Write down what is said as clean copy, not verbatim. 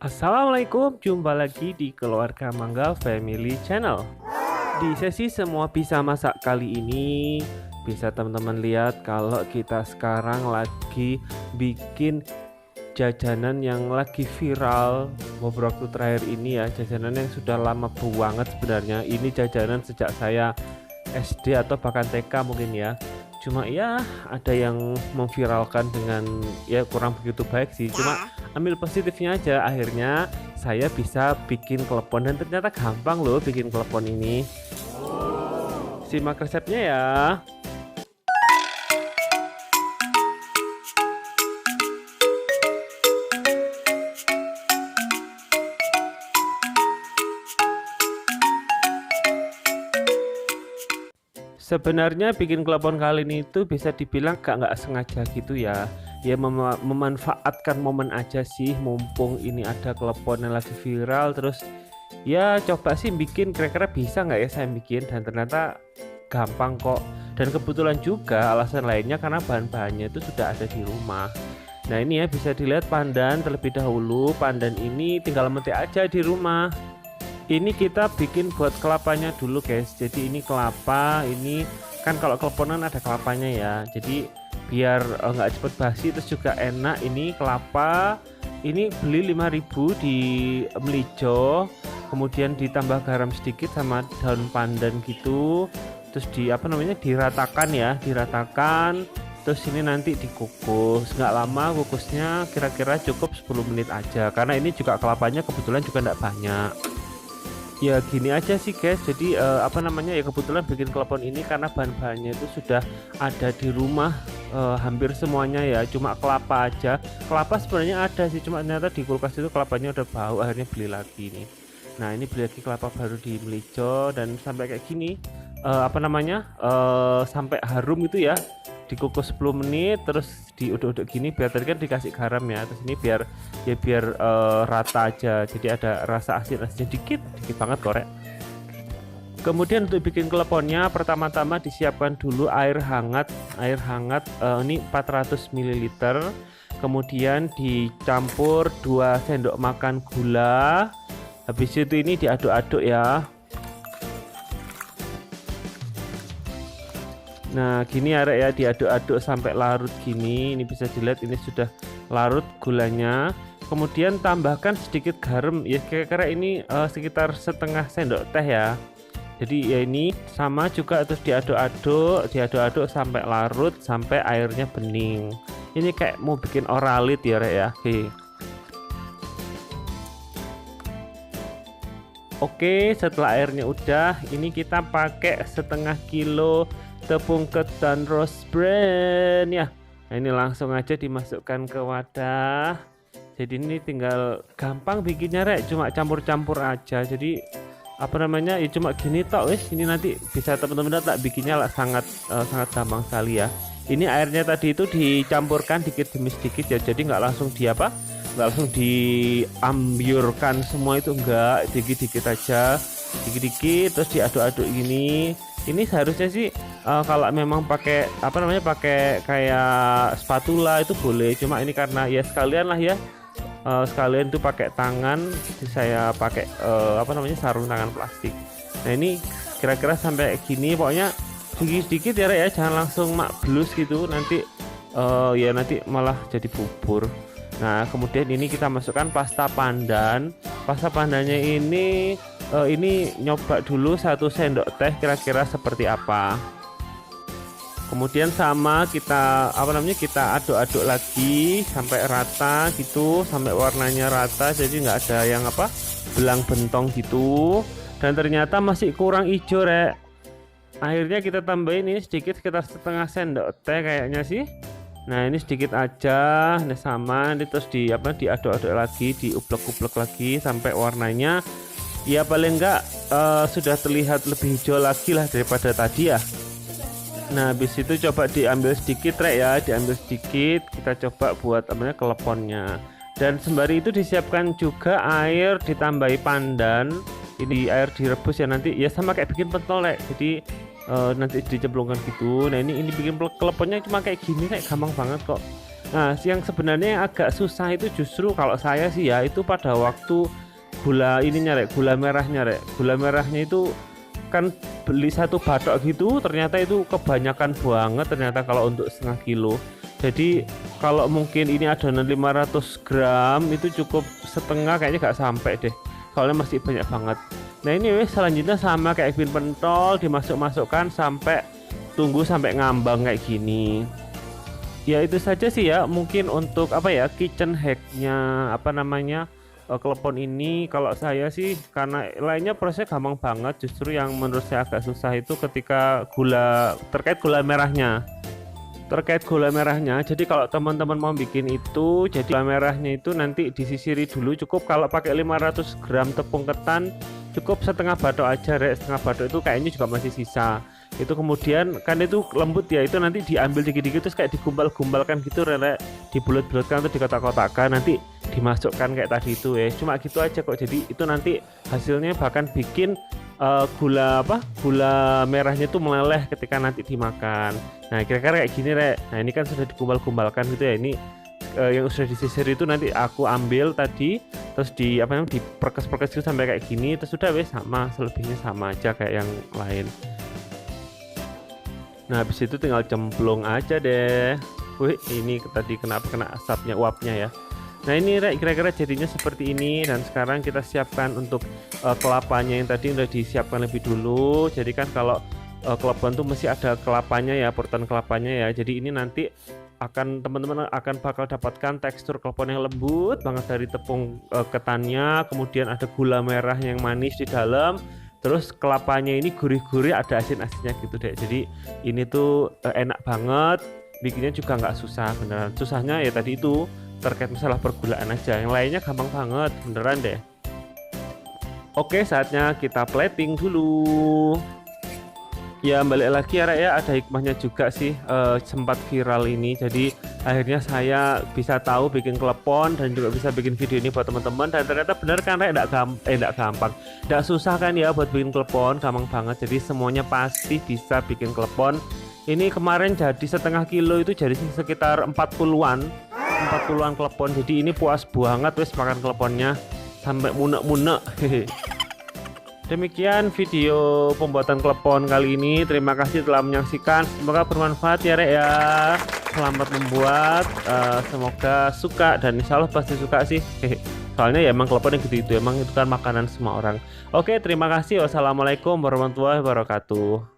Assalamualaikum, jumpa lagi di Keluarga Mangga Family Channel. Di sesi semua bisa masak kali ini, bisa teman-teman lihat kalau kita sekarang lagi bikin jajanan yang lagi viral beberapa waktu terakhir ini ya. Jajanan yang sudah lama banget sebenarnya. Ini jajanan sejak saya SD atau bahkan TK mungkin ya. Cuma ya ada yang memviralkan dengan ya kurang begitu baik sih. Cuma ambil positifnya aja, akhirnya saya bisa bikin klepon dan ternyata gampang loh bikin klepon ini. Simak resepnya ya. Sebenarnya bikin klepon kali ini itu bisa dibilang nggak sengaja gitu ya. Ya memanfaatkan momen aja sih, mumpung ini ada klepon yang lagi viral. Terus ya coba sih bikin, kira-kira bisa nggak ya saya bikin, dan ternyata gampang kok. Dan kebetulan juga alasan lainnya karena bahan-bahannya itu sudah ada di rumah. Nah ini ya bisa dilihat pandan terlebih dahulu. Pandan ini tinggal metik aja di rumah. Ini kita bikin buat kelapanya dulu guys. Jadi ini kelapa, ini kan kalau keleponan ada kelapanya ya. Jadi biar nggak cepet basi, terus juga enak. Ini kelapa, ini beli 5.000 di Melijo. Kemudian ditambah garam sedikit sama daun pandan gitu. Terus diratakan ya, diratakan. Terus ini nanti dikukus, nggak lama kukusnya, kira-kira cukup 10 menit aja. Karena ini juga kelapanya kebetulan juga nggak banyak. Ya gini aja sih guys, jadi ya kebetulan bikin klepon ini karena bahan-bahannya itu sudah ada di rumah hampir semuanya ya, cuma kelapa aja. Kelapa sebenarnya ada sih, cuma ternyata di kulkas itu kelapanya udah bau, akhirnya beli lagi nih. Nah ini beli lagi kelapa baru di Melijo, dan sampai kayak gini sampai harum itu ya, dikukus 10 menit, terus diuduk-uduk gini, biar tadi kan dikasih garam ya, terus ini biar rata aja, jadi ada rasa asin-asin dikit banget korek. Kemudian untuk bikin kleponnya, pertama-tama disiapkan dulu air hangat ini 400 ml. Kemudian dicampur 2 sendok makan gula. Habis itu ini diaduk-aduk ya. Nah gini arek ya, diaduk-aduk sampai larut gini. Ini bisa dilihat ini sudah larut gulanya. Kemudian tambahkan sedikit garam ya, kira-kira ini sekitar setengah sendok teh ya. Jadi ya ini sama juga, terus diaduk-aduk sampai larut, sampai airnya bening. Ini kayak mau bikin oralit ya rek ya. Oke, setelah airnya udah, ini kita pakai setengah kilo tepung ketan rose bran ya. Nah ini langsung aja dimasukkan ke wadah. Jadi ini tinggal gampang bikinnya rek, cuma campur-campur aja. Jadi ya cuma gini tok wis. Ini nanti bisa teman-teman tak bikinnya lah, sangat gampang sekali ya. Ini airnya tadi itu dicampurkan dikit demi sedikit ya, jadi nggak langsung nggak langsung diambiurkan semua itu, enggak, dikit-dikit aja, dikit-dikit, terus diaduk-aduk gini. Ini seharusnya sih kalau memang pakai pakai kayak spatula itu boleh, cuma ini karena ya sekalian lah ya, sekalian tuh pakai tangan, saya pakai sarung tangan plastik. Nah ini kira-kira sampai gini, pokoknya sedikit-sedikit ya Rek ya, jangan langsung blus gitu, nanti nanti malah jadi bubur. Nah kemudian ini kita masukkan pasta pandan. Pasta pandannya ini nyoba dulu 1 sendok teh kira-kira seperti apa. Kemudian sama kita kita aduk-aduk lagi sampai rata gitu, sampai warnanya rata, jadi nggak ada yang belang bentong gitu. Dan ternyata masih kurang hijau Rek. Akhirnya kita tambahin ini sedikit, sekitar setengah sendok teh kayaknya sih. Nah ini sedikit aja, ini sama, ini terus diaduk-aduk lagi, diuplek-uplek lagi sampai warnanya ya paling enggak sudah terlihat lebih hijau lagi lah daripada tadi ya. Nah habis itu coba diambil sedikit Rek ya, diambil sedikit, kita coba buat keleponnya. Dan sembari itu disiapkan juga air, ditambahi pandan. Ini air direbus ya, nanti ya sama kayak bikin pentol Rek. Jadi nanti dicemplungkan gitu. Nah ini bikin keleponnya cuma kayak gini, kayak gampang banget kok. Nah, yang sebenarnya yang agak susah itu justru kalau saya sih ya, itu pada waktu gula ininya rek, gula merahnya rek. Gula merahnya itu kan beli satu batok gitu, ternyata itu kebanyakan banget ternyata kalau untuk setengah kilo. Jadi kalau mungkin ini adonan 500 gram itu cukup setengah, kayaknya nggak sampai deh. Soalnya masih banyak banget. Nah ini wes selanjutnya sama kayak bin pentol, dimasukkan sampai tunggu sampai ngambang kayak gini. Ya itu saja sih ya, mungkin untuk apa ya, kitchen hacknya apa namanya, klepon ini. Kalau saya sih karena lainnya prosesnya gampang banget, justru yang menurut saya agak susah itu ketika terkait gula merahnya. Jadi kalau teman-teman mau bikin itu, jadi gula merahnya itu nanti disisiri dulu. Cukup kalau pakai 500 gram tepung ketan cukup setengah batok aja rek. Setengah batok itu kayaknya juga masih sisa. Itu kemudian kan itu lembut ya, itu nanti diambil dikit-dikit terus kayak digumbal-gumbalkan gitu rek, dibulut-bulutkan atau dikotak-kotakan, nanti dimasukkan kayak tadi itu ya. Cuma gitu aja kok. Jadi itu nanti hasilnya bahkan bikin gula merahnya tuh meleleh ketika nanti dimakan. Nah kira-kira kayak gini rek. Nah ini kan sudah digumbal-gumbalkan gitu ya. Ini yang sudah disisir itu nanti aku ambil tadi, terus diperkes-perkes gitu sampai kayak gini, terus sudah wes sama, selebihnya sama aja kayak yang lain. Nah habis itu tinggal cemplung aja deh. Wih ini tadi kenapa kena asapnya, uapnya ya. Nah ini rek, kira-kira jadinya seperti ini. Dan sekarang kita siapkan untuk kelapanya yang tadi udah disiapkan lebih dulu. Jadi kan kalau klepon tuh masih ada kelapanya ya, parutan kelapanya ya. Jadi ini nanti teman-teman akan bakal dapatkan tekstur klepon yang lembut banget dari tepung ketannya. Kemudian ada gula merah yang manis di dalam. Terus kelapanya ini gurih-gurih, ada asin-asinnya gitu deh. Jadi ini tuh enak banget, bikinnya juga nggak susah beneran. Susahnya ya tadi itu terkait masalah pergulaan aja, yang lainnya gampang banget beneran deh. Oke, saatnya kita plating dulu. Ya balik lagi ya rek ya, ada hikmahnya juga sih, sempat viral ini. Jadi akhirnya saya bisa tahu bikin klepon dan juga bisa bikin video ini buat teman-teman. Dan ternyata bener kan rek, enggak gampang, enggak susah kan ya buat bikin klepon, gampang banget. Jadi semuanya pasti bisa bikin klepon. Ini kemarin jadi setengah kilo itu jadi sekitar 40-an klepon. Jadi ini puas banget wes makan kleponnya sampai munek-munek. Demikian video pembuatan klepon kali ini. Terima kasih telah menyaksikan. Semoga bermanfaat ya rek ya. Selamat membuat. Semoga suka, dan insya Allah pasti suka sih. Soalnya ya emang klepon yang gitu-gitu, emang itu kan makanan semua orang. Oke, terima kasih. Wassalamualaikum warahmatullahi wabarakatuh.